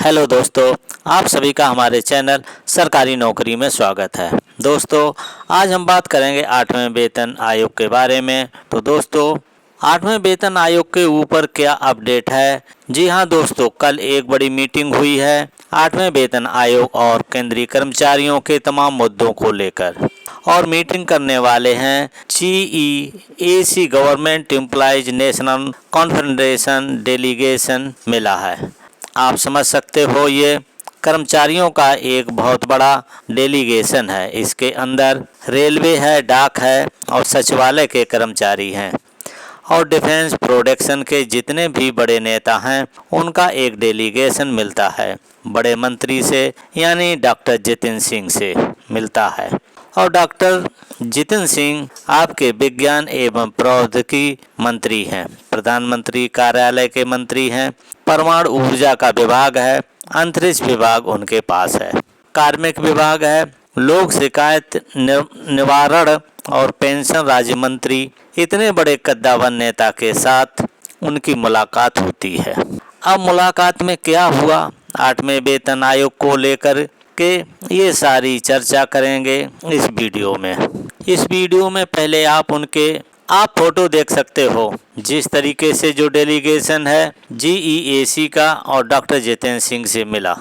Hello दोस्तों, आप सभी का हमारे चैनल सरकारी नौकरी में स्वागत है। दोस्तों, आज हम बात करेंगे 8वें वेतन आयोग के बारे में। तो दोस्तों, 8वें वेतन आयोग के ऊपर क्या अपडेट है? जी हां दोस्तों, कल एक बड़ी मीटिंग हुई है 8वें वेतन आयोग और केंद्रीय कर्मचारियों के तमाम मुद्दों को लेकर, और मीटिंग करने वाले हैं GEAC government employees national confederation delegation मिला है। आप समझ सकते हो, ये कर्मचारियों का एक बहुत बड़ा डेलीगेशन है। इसके अंदर रेलवे है, डाक है और सचिवालय के कर्मचारी हैं, और डिफेंस प्रोडक्शन के जितने भी बड़े नेता हैं उनका एक डेलीगेशन मिलता है। बड़े मंत्री से यानी डॉक्टर जितेंद्र सिंह से मिलता है, और डॉक्टर जितेंद्र सिंह आपके विज्ञान एवं प्रौद्योगिकी मंत्री हैं, प्रधानमंत्री कार्यालय के मंत्री हैं, परमाणु ऊर्जा का विभाग है, अंतरिक्ष विभाग उनके पास है, कार्मिक विभाग है, लोक शिकायत निवारण और पेंशन राज्य मंत्री। इतने बड़े कद्दावर नेता के साथ उनकी मुलाकात होती है। अब मुलाकात में क्या हुआ 8वें वेतन आयोग को लेकर के, ये सारी चर्चा करेंगे इस वीडियो में। इस वीडियो में पहले आप फोटो देख सकते हो, जिस तरीके से जो डेलीगेशन है GEAC का और डॉक्टर जितेंद्र सिंह से मिला।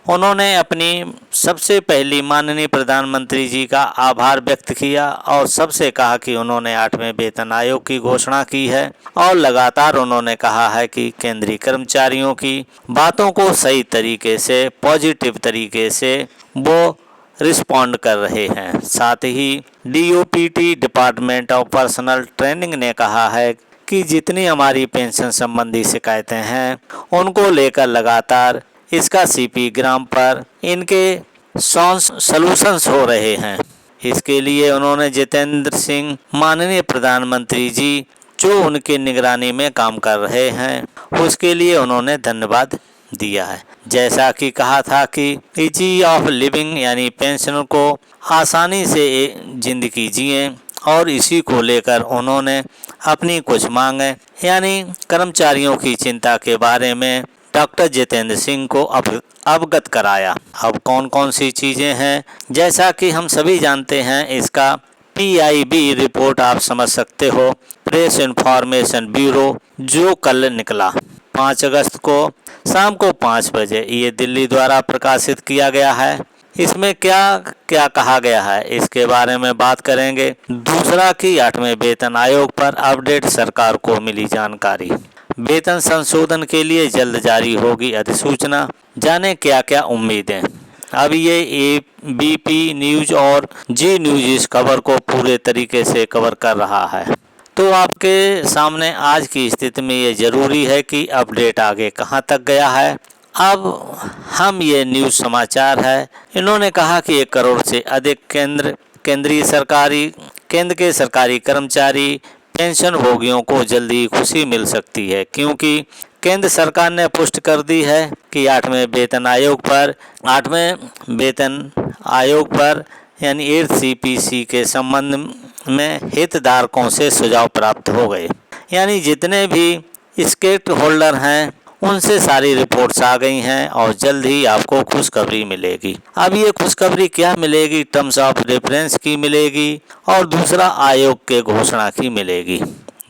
उन्होंने अपनी सबसे पहली माननीय प्रधानमंत्री जी का आभार व्यक्त किया और सबसे कहा कि उन्होंने 8वें वेतन आयोग की घोषणा की है, और लगातार उन्होंने कहा है कि केंद्रीय कर्मचारियों की बातों को सही तरीके से, पॉजिटिव तरीके से वो रिस्पॉन्ड कर रहे हैं। साथ ही DOPT department of personal training ने कहा है कि जितनी हमारी पेंशन संबंधी शिकायतें हैं उनको लेकर लगातार इसका CP ग्राम पर इनके सॉल्यूशंस हो रहे हैं। इसके लिए उन्होंने जितेंद्र सिंह माननीय प्रधानमंत्री जी जो उनके निगरानी में काम कर रहे हैं उसके लिए उन्होंने धन्यवाद दिया है। जैसा कि कहा था कि इजी ऑफ लिविंग यानी पेंशन को आसानी से जिंदगी जिए, और इसी को लेकर उन्होंने अपनी कुछ मांगे यानी कर्मचारियों की चिंता के बारे में डॉक्टर जितेंद्र सिंह को अवगत कराया। अब कौन कौन सी चीज़ें हैं, जैसा कि हम सभी जानते हैं, इसका PIB रिपोर्ट आप समझ सकते हो, प्रेस इंफॉर्मेशन ब्यूरो, जो कल निकला 5 अगस्त को शाम को 5 बजे, ये दिल्ली द्वारा प्रकाशित किया गया है। इसमें क्या क्या कहा गया है इसके बारे में बात करेंगे। दूसरा कि 8वें वेतन आयोग पर अपडेट, सरकार को मिली जानकारी। वेतन संशोधन के लिए जल्द जारी होगी अधिसूचना, जाने क्या क्या उम्मीदें। अब ये ABP न्यूज और जी न्यूज इस खबर को पूरे तरीके से कवर कर रहा है। तो आपके सामने आज की स्थिति में ये ज़रूरी है कि अपडेट आगे कहाँ तक गया है। अब हम ये न्यूज़ समाचार है, इन्होंने कहा कि 1 करोड़ से अधिक केंद्र के सरकारी कर्मचारी पेंशन भोगियों को जल्दी खुशी मिल सकती है, क्योंकि केंद्र सरकार ने पुष्टि कर दी है कि 8वें वेतन आयोग पर यानी 8th CPC के संबंध में हितधारकों से सुझाव प्राप्त हो गए। यानी जितने भी स्टेक होल्डर हैं उनसे सारी रिपोर्ट्स आ गई हैं, और जल्द ही आपको खुशखबरी मिलेगी। अब ये खुशखबरी क्या मिलेगी? टर्म्स ऑफ रेफरेंस की मिलेगी, और दूसरा आयोग के घोषणा की मिलेगी,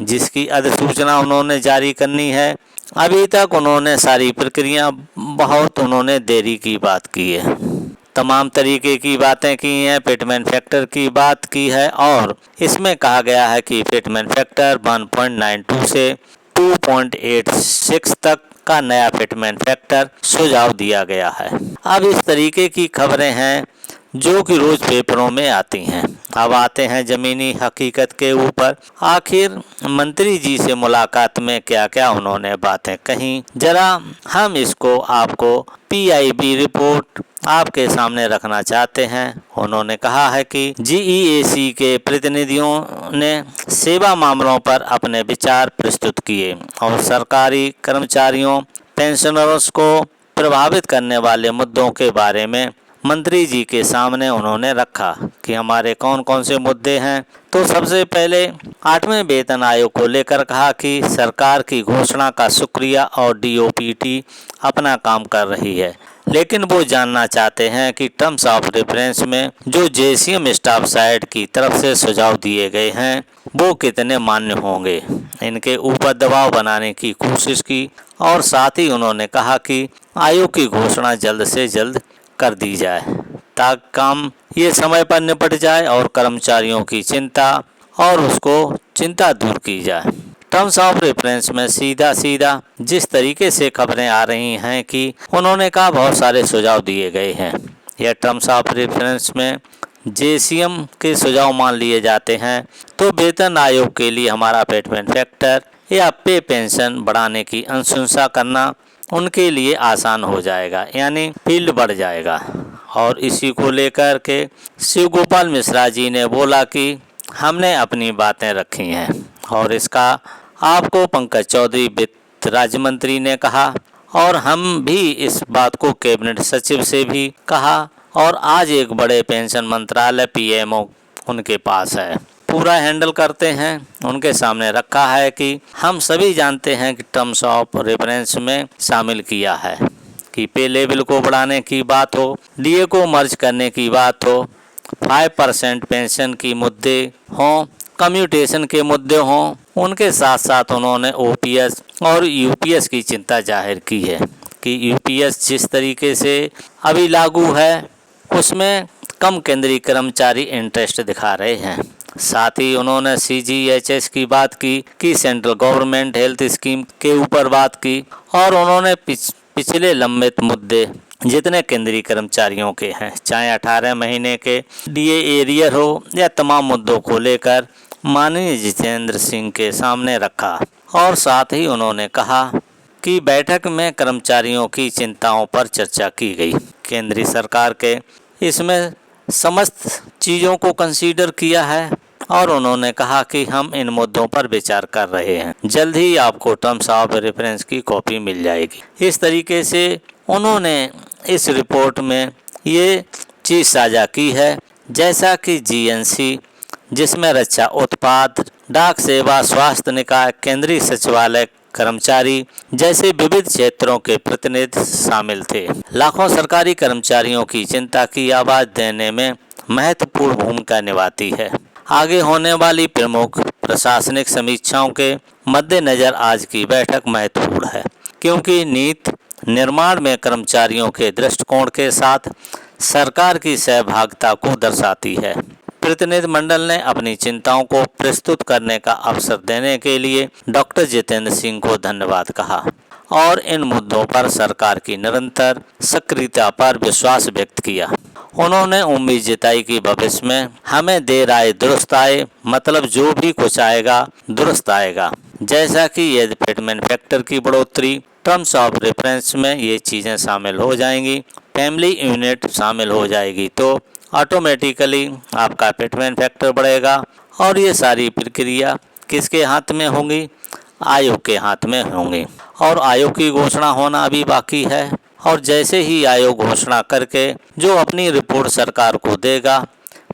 जिसकी अधिसूचना उन्होंने जारी करनी है। अभी तक उन्होंने सारी प्रक्रिया बहुत देरी की बात की है, तमाम तरीके की बातें की हैं, फिटमेंट फैक्टर की बात की है, और इसमें कहा गया है कि फिटमेंट फैक्टर 1.92 से 2.86 तक का नया फिटमेंट फैक्टर सुझाव दिया गया है। अब इस तरीके की खबरें हैं जो कि रोज पेपरों में आती हैं। अब आते हैं जमीनी हकीकत के ऊपर। आखिर मंत्री जी से मुलाकात में क्या क्या उन्होंने बातें कही, जरा हम इसको आपको PIB रिपोर्ट आपके सामने रखना चाहते हैं। उन्होंने कहा है कि GEAC के प्रतिनिधियों ने सेवा मामलों पर अपने विचार प्रस्तुत किए और सरकारी कर्मचारियों पेंशनर्स को प्रभावित करने वाले मुद्दों के बारे में मंत्री जी के सामने उन्होंने रखा कि हमारे कौन कौन से मुद्दे हैं। तो सबसे पहले 8वें वेतन आयोग को लेकर कहा कि सरकार की घोषणा का शुक्रिया और डीओपीटी अपना काम कर रही है, लेकिन वो जानना चाहते हैं कि टर्म्स ऑफ रेफरेंस में जो जेसीएम स्टाफ साइड की तरफ से सुझाव दिए गए हैं वो कितने मान्य होंगे। इनके ऊपर दबाव बनाने की कोशिश की और साथ ही उन्होंने कहा कि आयोग की घोषणा जल्द से जल्द कर दी जाए ताकि काम ये समय पर निपट जाए और कर्मचारियों की चिंता और उसको चिंता दूर की जाए। टर्म्स ऑफ रेफरेंस में सीधा जिस तरीके से खबरें आ रही हैं कि उन्होंने कहा बहुत सारे सुझाव दिए गए हैं। यह टर्म्स ऑफ रेफरेंस में जेसीएम के सुझाव मान लिए जाते हैं तो वेतन आयोग के लिए हमारा पेटमेंट फैक्टर या पे पेंशन बढ़ाने की अनुशंसा करना उनके लिए आसान हो जाएगा, यानी फील्ड बढ़ जाएगा। और इसी को लेकर के शिव गोपाल मिश्रा जी ने बोला कि हमने अपनी बातें रखी हैं और इसका आपको पंकज चौधरी वित्त राज्य मंत्री ने कहा और हम भी इस बात को कैबिनेट सचिव से भी कहा और आज एक बड़े पेंशन मंत्रालय पीएमओ उनके पास है, पूरा हैंडल करते हैं। उनके सामने रखा है कि हम सभी जानते हैं कि टर्म्स ऑफ रेफरेंस में शामिल किया है कि पे लेवल को बढ़ाने की बात हो, डीए को मर्ज करने की बात हो, 5% पेंशन की मुद्दे हों, कम्यूटेशन के मुद्दे हों, उनके साथ साथ उन्होंने ओपीएस और यूपीएस की चिंता जाहिर की है कि यूपीएस जिस तरीके से अभी लागू है उसमें कम केंद्रीय कर्मचारी इंटरेस्ट दिखा रहे हैं। साथ ही उन्होंने सीजीएचएस की बात की कि सेंट्रल गवर्नमेंट हेल्थ स्कीम के ऊपर बात की और उन्होंने पिछले लंबित मुद्दे जितने केंद्रीय कर्मचारियों के हैं, चाहे 18 महीने के डीए एरियर हो या तमाम मुद्दों को लेकर माननीय जितेंद्र सिंह के सामने रखा। और साथ ही उन्होंने कहा कि बैठक में कर्मचारियों की चिंताओं पर चर्चा की गई। केंद्रीय सरकार के इसमें समस्त चीज़ों को कंसीडर किया है और उन्होंने कहा कि हम इन मुद्दों पर विचार कर रहे हैं, जल्द ही आपको टर्म्स ऑफ रेफरेंस की कॉपी मिल जाएगी। इस तरीके से उन्होंने इस रिपोर्ट में ये चीज़ साझा की है, जैसा कि जीएनसी जिसमें रक्षा उत्पाद, डाक सेवा, स्वास्थ्य निकाय, केंद्रीय सचिवालय कर्मचारी जैसे विविध क्षेत्रों के प्रतिनिधि शामिल थे। लाखों सरकारी कर्मचारियों की चिंता की आवाज़ देने में महत्वपूर्ण भूमिका निभाती है। आगे होने वाली प्रमुख प्रशासनिक समीक्षाओं के मद्देनजर आज की बैठक महत्वपूर्ण है, क्योंकि नीति निर्माण में कर्मचारियों के दृष्टिकोण के साथ सरकार की सहभागिता को दर्शाती है। प्रतिनिधिमंडल ने अपनी चिंताओं को प्रस्तुत करने का अवसर देने के लिए डॉक्टर जितेंद्र सिंह को धन्यवाद कहा और इन मुद्दों पर सरकार की निरंतर सक्रियता पर विश्वास व्यक्त किया। उन्होंने उम्मीद जताई कि भविष्य में हमें देर आए दुरुस्त आए, मतलब जो भी कुछ आएगा दुरुस्त आएगा, जैसा कि यदि पेटमेंट फैक्टर की बढ़ोतरी टर्म्स ऑफ रेफरेंस में ये चीज़ें शामिल हो जाएंगी, फैमिली यूनिट शामिल हो जाएगी, तो ऑटोमेटिकली आपका पेटमेंट फैक्टर बढ़ेगा और ये सारी प्रक्रिया किसके हाथ में होंगी? आयोग के हाथ में होंगी। और आयोग की घोषणा होना अभी बाकी है और जैसे ही आयोग घोषणा करके जो अपनी रिपोर्ट सरकार को देगा,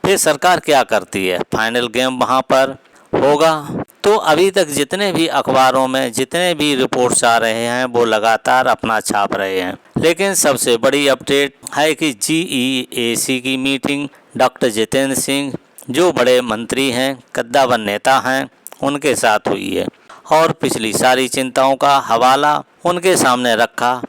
फिर सरकार क्या करती है, फाइनल गेम वहाँ पर होगा। तो अभी तक जितने भी अखबारों में जितने भी रिपोर्ट्स आ रहे हैं वो लगातार अपना छाप रहे हैं, लेकिन सबसे बड़ी अपडेट है कि जीईएसी की मीटिंग डॉक्टर जितेंद्र सिंह जो बड़े मंत्री हैं, कद्दावर नेता हैं, उनके साथ हुई है और पिछली सारी चिंताओं का हवाला उनके सामने रखा।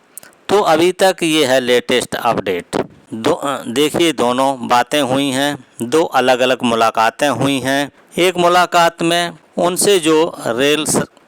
तो अभी तक ये है लेटेस्ट अपडेट। देखिए दोनों बातें हुई हैं, दो अलग अलग मुलाकातें हुई हैं। एक मुलाकात में उनसे जो रेल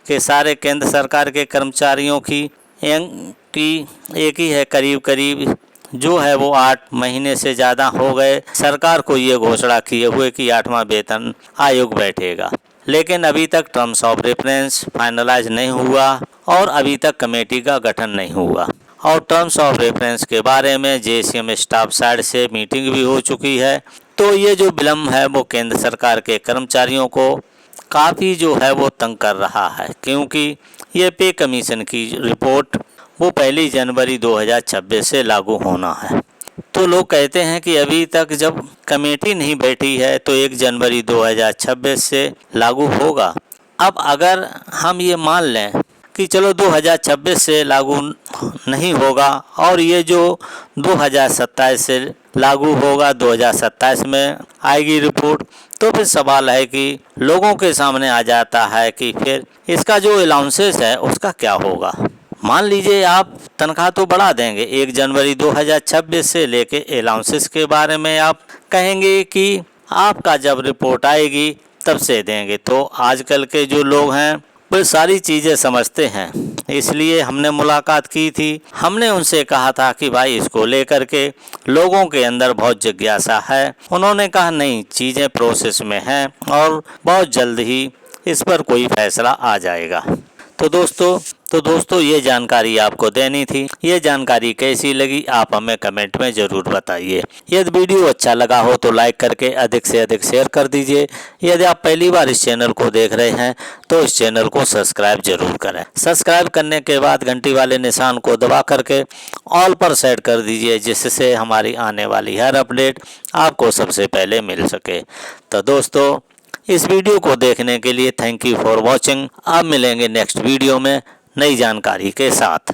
के सारे केंद्र सरकार के कर्मचारियों की एक ही है, करीब जो है वो 8 महीने से ज़्यादा हो गए सरकार को ये घोषणा किए हुए कि 8वां वेतन आयोग बैठेगा, लेकिन अभी तक टर्म्स ऑफ रेफरेंस फाइनलाइज नहीं हुआ और अभी तक कमेटी का गठन नहीं हुआ। और टर्म्स ऑफ रेफरेंस के बारे में जेसीएम स्टाफ साइड से मीटिंग भी हो चुकी है। तो ये जो विलम्ब है वो केंद्र सरकार के कर्मचारियों को काफ़ी जो है वो तंग कर रहा है, क्योंकि ये पे कमीशन की रिपोर्ट वो 1 जनवरी 2026 से लागू होना है। तो लोग कहते हैं कि अभी तक जब कमेटी नहीं बैठी है तो 1 जनवरी 2026 से लागू होगा। अब अगर हम ये मान लें कि चलो 2026 से लागू नहीं होगा और ये जो 2027 से लागू होगा, 2027 में आएगी रिपोर्ट, तो फिर सवाल है कि लोगों के सामने आ जाता है कि फिर इसका जो अलाउंसेस है उसका क्या होगा। मान लीजिए आप तनख्वाह तो बढ़ा देंगे 1 जनवरी 2026 से, लेके अलाउंसेस के बारे में आप कहेंगे कि आपका जब रिपोर्ट आएगी तब से देंगे। तो आजकल के जो लोग हैं वो सारी चीज़ें समझते हैं, इसलिए हमने मुलाकात की थी। हमने उनसे कहा था कि भाई इसको लेकर के लोगों के अंदर बहुत जिज्ञासा है। उन्होंने कहा नहीं, चीज़ें प्रोसेस में हैं और बहुत जल्द ही इस पर कोई फैसला आ जाएगा। तो दोस्तों ये जानकारी आपको देनी थी। ये जानकारी कैसी लगी आप हमें कमेंट में ज़रूर बताइए। यदि वीडियो अच्छा लगा हो तो लाइक करके अधिक से अधिक शेयर कर दीजिए। यदि आप पहली बार इस चैनल को देख रहे हैं तो इस चैनल को सब्सक्राइब जरूर करें। सब्सक्राइब करने के बाद घंटी वाले निशान को दबा करके ऑल पर सेट कर दीजिए, जिससे हमारी आने वाली हर अपडेट आपको सबसे पहले मिल सके। तो दोस्तों इस वीडियो को देखने के लिए थैंक यू फॉर वॉचिंग। अब मिलेंगे नेक्स्ट वीडियो में नई जानकारी के साथ।